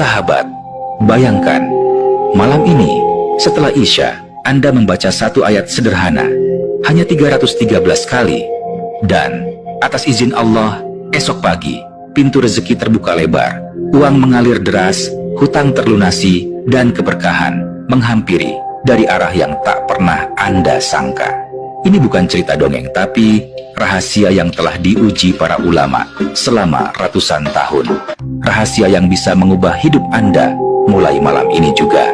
Sahabat, bayangkan, malam ini, setelah Isya, Anda membaca satu ayat sederhana, hanya 313 kali. Dan, atas izin Allah, esok pagi, pintu rezeki terbuka lebar, uang mengalir deras, hutang terlunasi, dan keberkahan menghampiri dari arah yang tak pernah Anda sangka. Ini bukan cerita dongeng, tapi rahasia yang telah diuji para ulama selama ratusan tahun. Rahasia yang bisa mengubah hidup Anda mulai malam ini juga.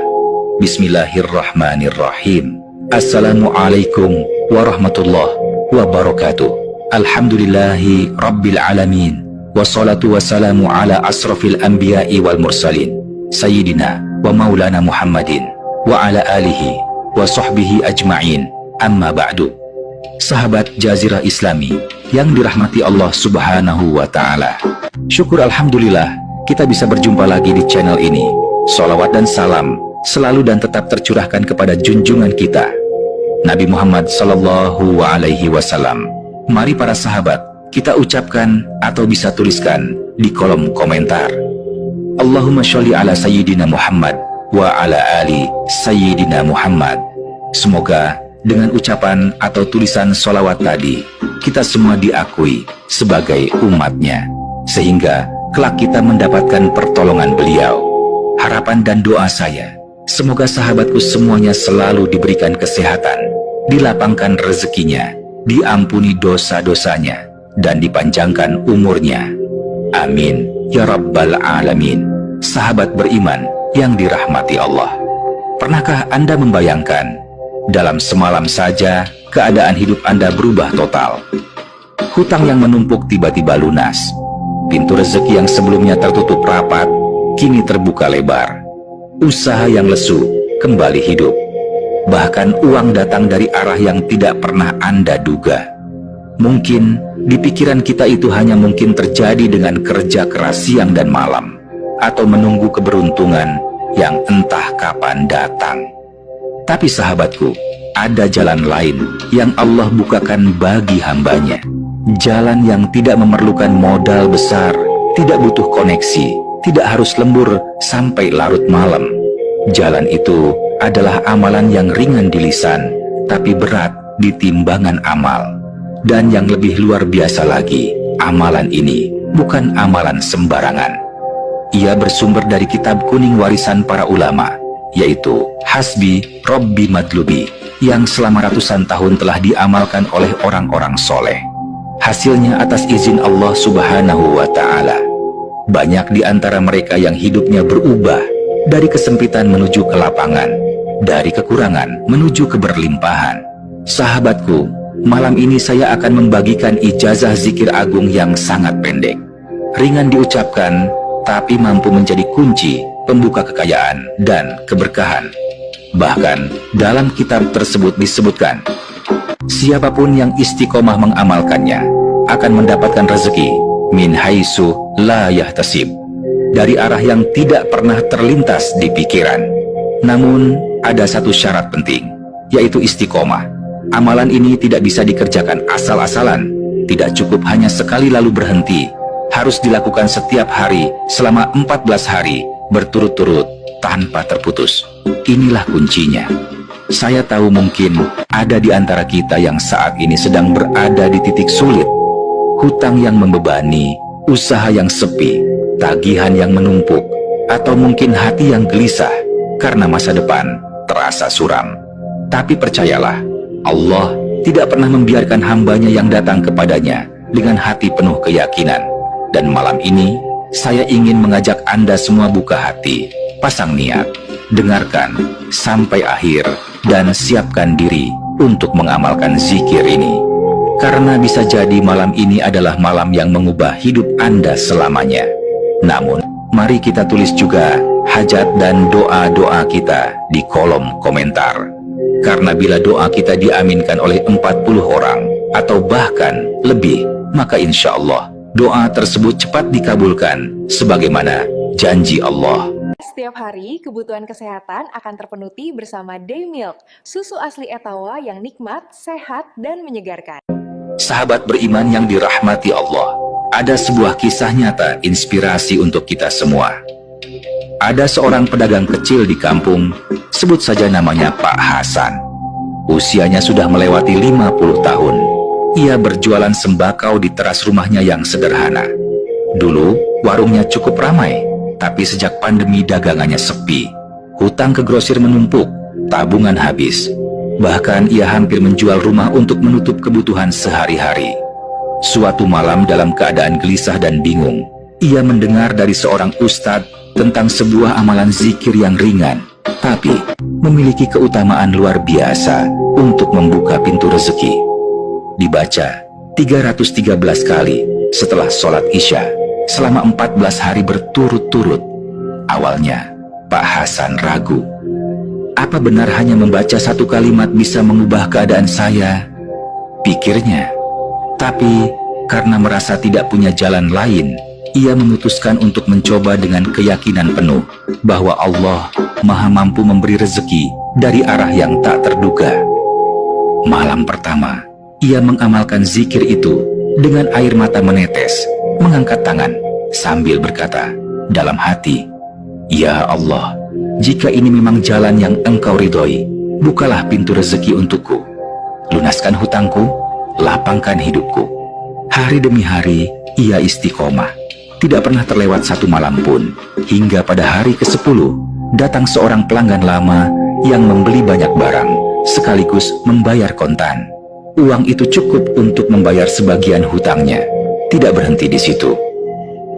Bismillahirrahmanirrahim. Assalamualaikum warahmatullahi wabarakatuh. Alhamdulillahi rabbil alamin. Wassalatu wassalamu ala asrafil anbiya'i wal mursalin. Sayyidina wa maulana Muhammadin wa ala alihi wa sahbihi ajma'in. Amma ba'du. Sahabat Jazirah Islami yang dirahmati Allah Subhanahu wa Ta'ala, syukur alhamdulillah kita bisa berjumpa lagi di channel ini. Sholawat dan salam selalu dan tetap tercurahkan kepada junjungan kita, Nabi Muhammad Sallallahu Alaihi Wasallam. Mari para sahabat, kita ucapkan atau bisa tuliskan di kolom komentar, Allahumma sholli ala Sayyidina Muhammad wa ala ali Sayyidina Muhammad. Semoga dengan ucapan atau tulisan sholawat tadi, kita semua diakui sebagai umatnya, sehingga kelak kita mendapatkan pertolongan beliau. Harapan dan doa saya, semoga sahabatku semuanya selalu diberikan kesehatan, dilapangkan rezekinya, diampuni dosa-dosanya, dan dipanjangkan umurnya. Amin, ya Rabbal Alamin. Sahabat beriman yang dirahmati Allah, pernahkah Anda membayangkan, dalam semalam saja, keadaan hidup Anda berubah total? Hutang yang menumpuk tiba-tiba lunas. Pintu rezeki yang sebelumnya tertutup rapat, kini terbuka lebar. Usaha yang lesu kembali hidup. Bahkan uang datang dari arah yang tidak pernah Anda duga. Mungkin di pikiran kita itu hanya mungkin terjadi dengan kerja keras siang dan malam, atau menunggu keberuntungan yang entah kapan datang. Tapi sahabatku, ada jalan lain yang Allah bukakan bagi hambanya. Jalan yang tidak memerlukan modal besar, tidak butuh koneksi, tidak harus lembur sampai larut malam. Jalan itu adalah amalan yang ringan di lisan, tapi berat di timbangan amal. Dan yang lebih luar biasa lagi, amalan ini bukan amalan sembarangan. Ia bersumber dari kitab kuning warisan para ulama, yaitu Hasbi Robbi Madlubi, yang selama ratusan tahun telah diamalkan oleh orang-orang soleh. Hasilnya atas izin Allah Subhanahu wa Ta'ala. Banyak di antara mereka yang hidupnya berubah dari kesempitan menuju kelapangan, dari kekurangan menuju keberlimpahan. Sahabatku, malam ini saya akan membagikan ijazah zikir agung yang sangat pendek, ringan diucapkan, tapi mampu menjadi kunci pembuka kekayaan dan keberkahan. Bahkan dalam kitab tersebut disebutkan, siapapun yang istiqomah mengamalkannya akan mendapatkan rezeki min haitsu la yahtasib, dari arah yang tidak pernah terlintas di pikiran. Namun ada satu syarat penting, yaitu istiqomah. Amalan ini tidak bisa dikerjakan asal-asalan, tidak cukup hanya sekali lalu berhenti, harus dilakukan setiap hari selama 14 hari berturut-turut tanpa terputus. Inilah kuncinya. Saya tahu mungkin ada di antara kita yang saat ini sedang berada di titik sulit. Hutang yang membebani, usaha yang sepi, tagihan yang menumpuk, atau mungkin hati yang gelisah karena masa depan terasa suram. Tapi percayalah, Allah tidak pernah membiarkan hambanya yang datang kepadanya dengan hati penuh keyakinan. Dan malam ini, saya ingin mengajak Anda semua buka hati, pasang niat, dengarkan sampai akhir, dan siapkan diri untuk mengamalkan zikir ini. Karena bisa jadi malam ini adalah malam yang mengubah hidup Anda selamanya. Namun, mari kita tulis juga hajat dan doa-doa kita di kolom komentar. Karena bila doa kita diaminkan oleh 40 orang, atau bahkan lebih, maka insya Allah doa tersebut cepat dikabulkan sebagaimana janji Allah. Setiap hari, kebutuhan kesehatan akan terpenuhi bersama Daymilk, susu asli Etawa yang nikmat, sehat, dan menyegarkan. Sahabat beriman yang dirahmati Allah, ada sebuah kisah nyata inspirasi untuk kita semua. Ada seorang pedagang kecil di kampung, sebut saja namanya Pak Hasan. Usianya sudah melewati 50 tahun. Ia berjualan sembakau di teras rumahnya yang sederhana. Dulu, warungnya cukup ramai, tapi sejak pandemi dagangannya sepi. Hutang ke grosir menumpuk, tabungan habis. Bahkan ia hampir menjual rumah untuk menutup kebutuhan sehari-hari. Suatu malam dalam keadaan gelisah dan bingung, ia mendengar dari seorang ustadz tentang sebuah amalan zikir yang ringan, tapi memiliki keutamaan luar biasa untuk membuka pintu rezeki. Dibaca 313 kali setelah sholat Isya selama 14 hari berturut-turut. Awalnya, Pak Hasan ragu. Apa benar hanya membaca satu kalimat bisa mengubah keadaan saya? Pikirnya. Tapi, karena merasa tidak punya jalan lain, ia memutuskan untuk mencoba dengan keyakinan penuh bahwa Allah Maha mampu memberi rezeki dari arah yang tak terduga. Malam pertama, ia mengamalkan zikir itu dengan air mata menetes, mengangkat tangan sambil berkata dalam hati, "Ya Allah, jika ini memang jalan yang Engkau ridhoi, bukalah pintu rezeki untukku. Lunaskan hutangku, lapangkan hidupku." Hari demi hari, ia istiqomah. Tidak pernah terlewat satu malam pun, hingga pada hari ke-10, datang seorang pelanggan lama yang membeli banyak barang, sekaligus membayar kontan. Uang itu cukup untuk membayar sebagian hutangnya. Tidak berhenti di situ.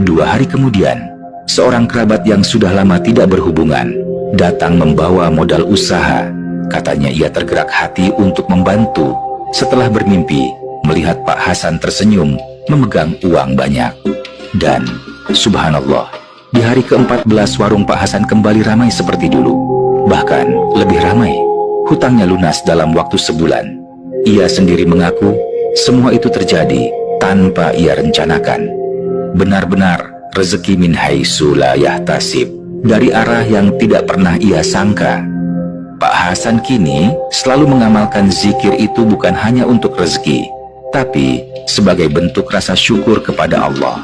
2 hari kemudian, seorang kerabat yang sudah lama tidak berhubungan, datang membawa modal usaha. Katanya ia tergerak hati untuk membantu, setelah bermimpi melihat Pak Hasan tersenyum, memegang uang banyak. Dan, subhanallah, di hari ke-14 warung Pak Hasan kembali ramai seperti dulu. Bahkan, lebih ramai. Hutangnya lunas dalam waktu sebulan. Ia sendiri mengaku, semua itu terjadi tanpa ia rencanakan. Benar-benar, rezeki min haitsu la yahtasib, dari arah yang tidak pernah ia sangka. Pak Hasan kini selalu mengamalkan zikir itu bukan hanya untuk rezeki, tapi sebagai bentuk rasa syukur kepada Allah.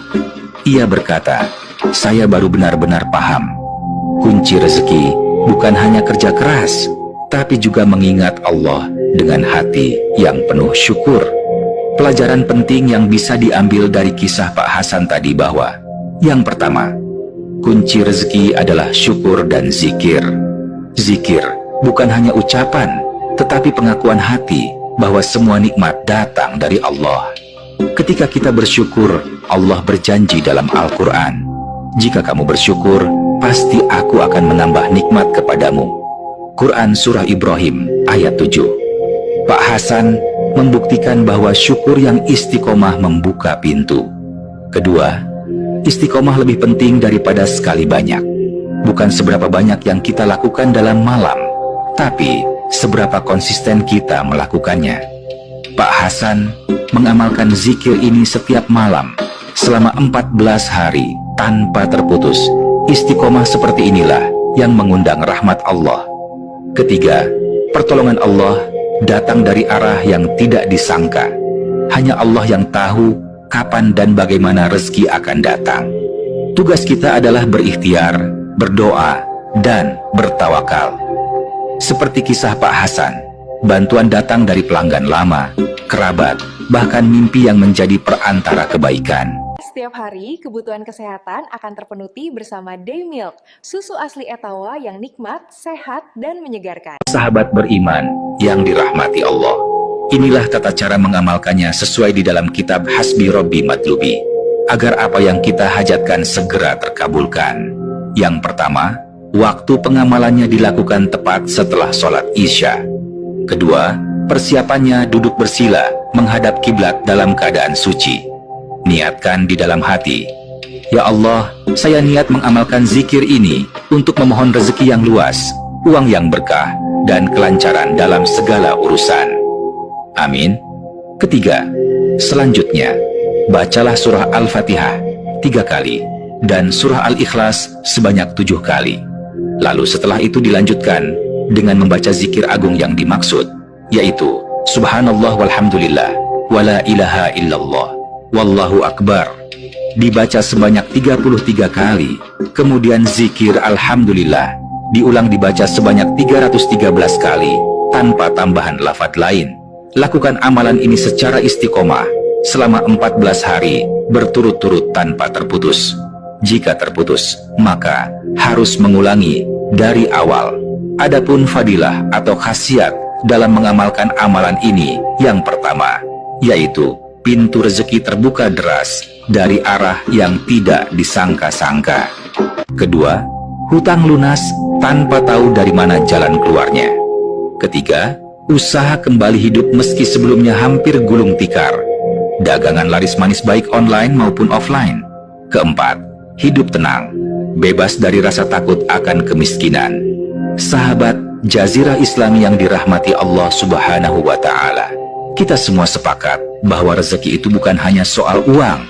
Ia berkata, "Saya baru benar-benar paham. Kunci rezeki bukan hanya kerja keras, tapi juga mengingat Allah dengan hati yang penuh syukur." Pelajaran penting yang bisa diambil dari kisah Pak Hasan tadi bahwa, yang pertama, kunci rezeki adalah syukur dan zikir. Zikir bukan hanya ucapan, tetapi pengakuan hati bahwa semua nikmat datang dari Allah. Ketika kita bersyukur, Allah berjanji dalam Al-Quran, "Jika kamu bersyukur, pasti aku akan menambah nikmat kepadamu." Quran Surah Ibrahim ayat 7. Pak Hasan membuktikan bahwa syukur yang istiqomah membuka pintu. Kedua, istiqomah lebih penting daripada sekali banyak. Bukan seberapa banyak yang kita lakukan dalam malam, tapi seberapa konsisten kita melakukannya. Pak Hasan mengamalkan zikir ini setiap malam selama 14 hari tanpa terputus. Istiqomah seperti inilah yang mengundang rahmat Allah. Ketiga, pertolongan Allah datang dari arah yang tidak disangka. Hanya Allah yang tahu kapan dan bagaimana rezeki akan datang. Tugas kita adalah berikhtiar, berdoa, dan bertawakal. Seperti kisah Pak Hasan, bantuan datang dari pelanggan lama, kerabat, bahkan mimpi yang menjadi perantara kebaikan. Setiap hari, kebutuhan kesehatan akan terpenuhi bersama Daymilk, susu asli Etawa yang nikmat, sehat, dan menyegarkan. Sahabat beriman yang dirahmati Allah, inilah tata cara mengamalkannya sesuai di dalam kitab Hasbi Robbi Matlubi, agar apa yang kita hajatkan segera terkabulkan. Yang pertama, waktu pengamalannya dilakukan tepat setelah sholat Isya. Kedua, persiapannya duduk bersila menghadap kiblat dalam keadaan suci. Niatkan di dalam hati, "Ya Allah, saya niat mengamalkan zikir ini untuk memohon rezeki yang luas, uang yang berkah, dan kelancaran dalam segala urusan. Amin." Ketiga, selanjutnya, bacalah surah Al-Fatihah 3 kali dan surah Al-Ikhlas sebanyak 7 kali. Lalu setelah itu dilanjutkan dengan membaca zikir agung yang dimaksud, yaitu Subhanallah walhamdulillah, wala ilaha illallah, wallahu akbar. dibaca sebanyak 33 kali. Kemudian zikir alhamdulillah diulang dibaca sebanyak 313 kali tanpa tambahan lafadz lain. Lakukan amalan ini secara istiqomah selama 14 hari berturut-turut tanpa terputus. Jika terputus, maka harus mengulangi dari awal. Adapun fadilah atau khasiat dalam mengamalkan amalan ini, yang pertama, yaitu pintu rezeki terbuka deras dari arah yang tidak disangka-sangka. Kedua, hutang lunas tanpa tahu dari mana jalan keluarnya. Ketiga, usaha kembali hidup meski sebelumnya hampir gulung tikar. Dagangan laris manis baik online maupun offline. Keempat, hidup tenang, bebas dari rasa takut akan kemiskinan. Sahabat Jazirah Islami yang dirahmati Allah Subhanahu wa Ta'ala, kita semua sepakat bahwa rezeki itu bukan hanya soal uang,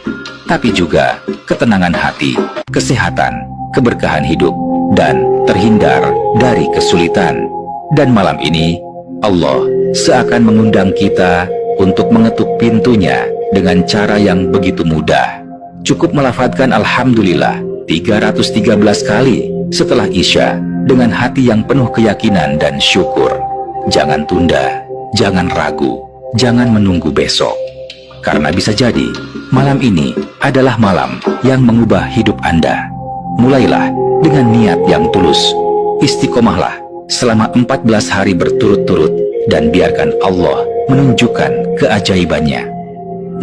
tapi juga ketenangan hati, kesehatan, keberkahan hidup, dan terhindar dari kesulitan. Dan malam ini, Allah seakan mengundang kita untuk mengetuk pintunya dengan cara yang begitu mudah. Cukup melafadzkan Alhamdulillah 313 kali setelah Isya dengan hati yang penuh keyakinan dan syukur. Jangan tunda, jangan ragu, jangan menunggu besok. Karena bisa jadi malam ini adalah malam yang mengubah hidup Anda. Mulailah dengan niat yang tulus. Istiqomahlah selama 14 hari berturut-turut dan biarkan Allah menunjukkan keajaibannya.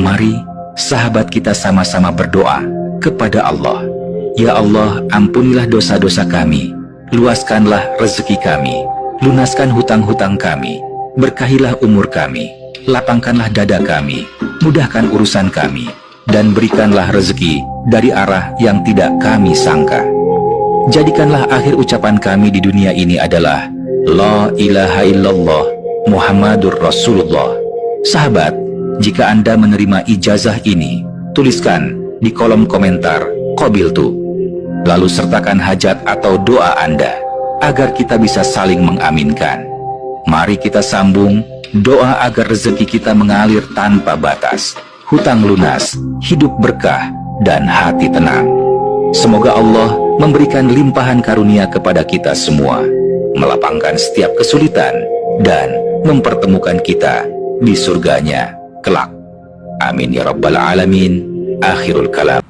Mari sahabat kita sama-sama berdoa kepada Allah. Ya Allah, ampunilah dosa-dosa kami, luaskanlah rezeki kami, lunaskan hutang-hutang kami, berkahilah umur kami, lapangkanlah dada kami, mudahkan urusan kami, dan berikanlah rezeki dari arah yang tidak kami sangka. Jadikanlah akhir ucapan kami di dunia ini adalah La ilaha illallah Muhammadur Rasulullah. Sahabat, jika Anda menerima ijazah ini, tuliskan di kolom komentar Qabiltu. Lalu sertakan hajat atau doa Anda agar kita bisa saling mengaminkan. Mari kita sambung doa agar rezeki kita mengalir tanpa batas, hutang lunas, hidup berkah, dan hati tenang. Semoga Allah memberikan limpahan karunia kepada kita semua, melapangkan setiap kesulitan, dan mempertemukan kita di surganya kelak. Amin ya rabbal alamin. Akhirul kalam.